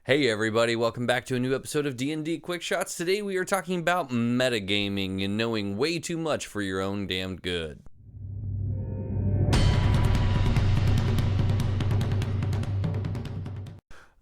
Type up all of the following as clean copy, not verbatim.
Hey everybody, welcome back to a new episode of D&D Quick Shots. Today we are talking about metagaming and knowing way too much for your own damn good.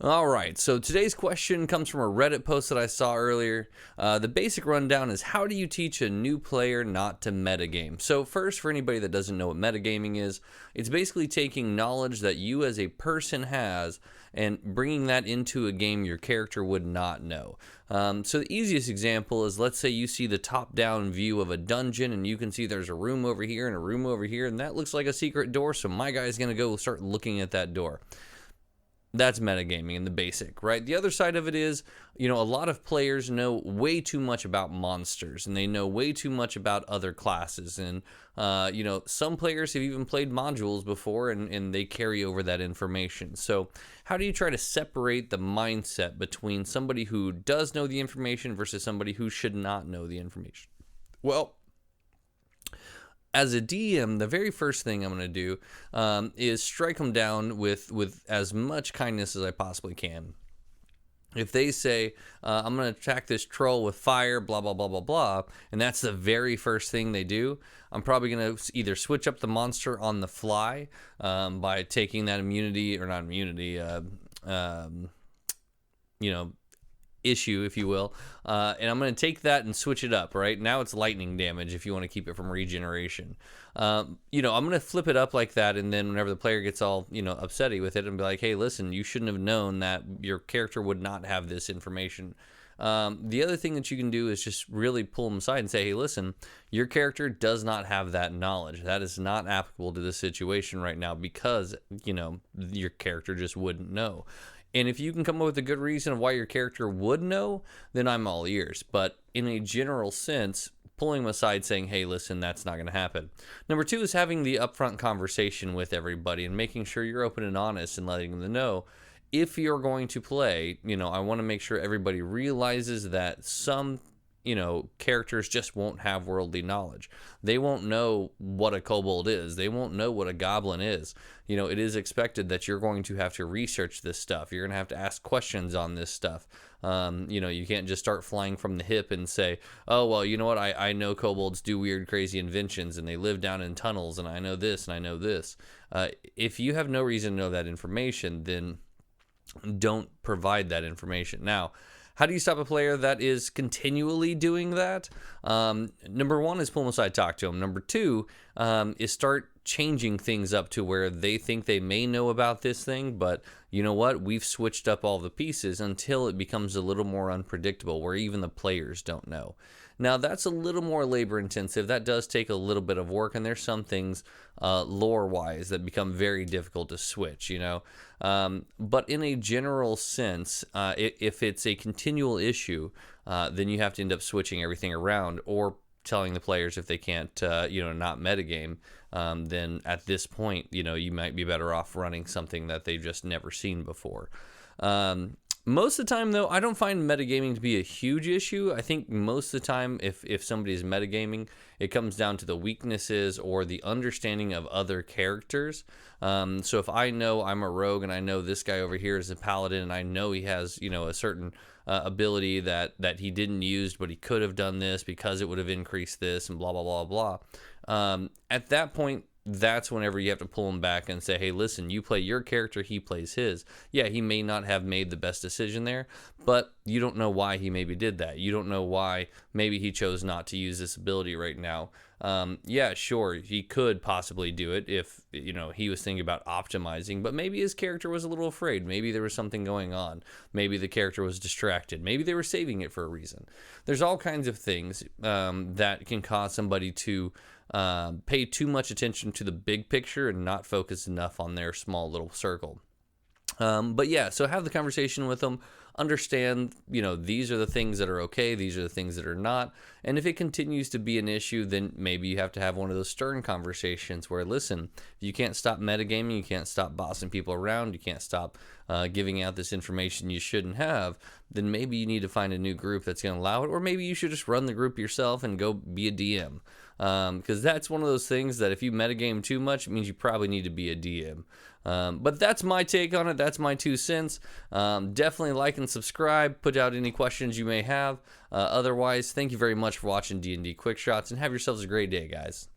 Alright, so today's question comes from a Reddit post that I saw earlier. The basic rundown is, how do you teach a new player not to metagame? So first, for anybody that doesn't know what metagaming is, it's basically taking knowledge that you as a person has and bringing that into a game your character would not know. So the easiest example is, let's say you see the top-down view of a dungeon and you can see there's a room over here and a room over here, and that looks like a secret door, so my guy's going to go start looking at that door. That's metagaming in the basic, right? The other side of it is, a lot of players know way too much about monsters and they know way too much about other classes. And, some players have even played modules before and they carry over that information. So how do you try to separate the mindset between somebody who does know the information versus somebody who should not know the information? Well, as a DM, the very first thing I'm going to do is strike them down with as much kindness as I possibly can. If they say, I'm going to attack this troll with fire, blah, blah, blah, blah, blah, and that's the very first thing they do, I'm probably going to either switch up the monster on the fly by taking that immunity, or not immunity, issue, if you will, and I'm going to take that and switch it up. Right now it's lightning damage if you want to keep it from regeneration. I'm going to flip it up like that, and then whenever the player gets all upsetty with it, and be like, hey, listen, you shouldn't have known that your character would not have this information. The other thing that you can do is just really pull them aside and say, hey, listen, your character does not have that knowledge. That is not applicable to this situation right now, because your character just wouldn't know. And if you can come up with a good reason of why your character would know, then I'm all ears. But in a general sense, pulling them aside saying, hey, listen, that's not going to happen. Number two is having the upfront conversation with everybody and making sure you're open and honest and letting them know, if you're going to play, I want to make sure everybody realizes that some characters just won't have worldly knowledge. They won't know what a kobold is. They won't know what a goblin is. It is expected that you're going to have to research this stuff. You're going to have to ask questions on this stuff. You can't just start flying from the hip and say, oh, well, you know what? I know kobolds do weird, crazy inventions and they live down in tunnels and I know this and I know this. If you have no reason to know that information, then don't provide that information. Now, how do you stop a player that is continually doing that? Number one is pull them aside, talk to them. Number two is start changing things up to where they think they may know about this thing, but you know what? We've switched up all the pieces until it becomes a little more unpredictable, where even the players don't know. Now, that's a little more labor intensive. That does take a little bit of work, and there's some things lore-wise that become very difficult to switch, But in a general sense, if it's a continual issue, then you have to end up switching everything around, or telling the players if they can't, not metagame, then at this point, you might be better off running something that they've just never seen before. Most of the time, though, I don't find metagaming to be a huge issue. I think most of the time, if somebody is metagaming, it comes down to the weaknesses or the understanding of other characters. So if I know I'm a rogue and I know this guy over here is a paladin, and I know he has, a certain ability that he didn't use, but he could have done this because it would have increased this and blah, blah, blah, blah. At that point, that's whenever you have to pull him back and say, hey, listen, you play your character, he plays his. Yeah, he may not have made the best decision there, but you don't know why he maybe did that. You don't know why maybe he chose not to use this ability right now. Yeah, sure, he could possibly do it if, he was thinking about optimizing, but maybe his character was a little afraid. Maybe there was something going on. Maybe the character was distracted. Maybe they were saving it for a reason. There's all kinds of things that can cause somebody to pay too much attention to the big picture and not focus enough on their small little circle. But yeah, so have the conversation with them. Understand, these are the things that are okay. These are the things that are not. And if it continues to be an issue, then maybe you have to have one of those stern conversations where, listen, you can't stop metagaming. You can't stop bossing people around. You can't stop giving out this information you shouldn't have. Then maybe you need to find a new group that's going to allow it. Or maybe you should just run the group yourself and go be a DM. Because that's one of those things that if you metagame too much, it means you probably need to be a DM. But that's my take on it. That's my 2 cents. Definitely like and subscribe. Put out any questions you may have. Otherwise, thank you very much for watching D&D Quick Shots, and have yourselves a great day, guys.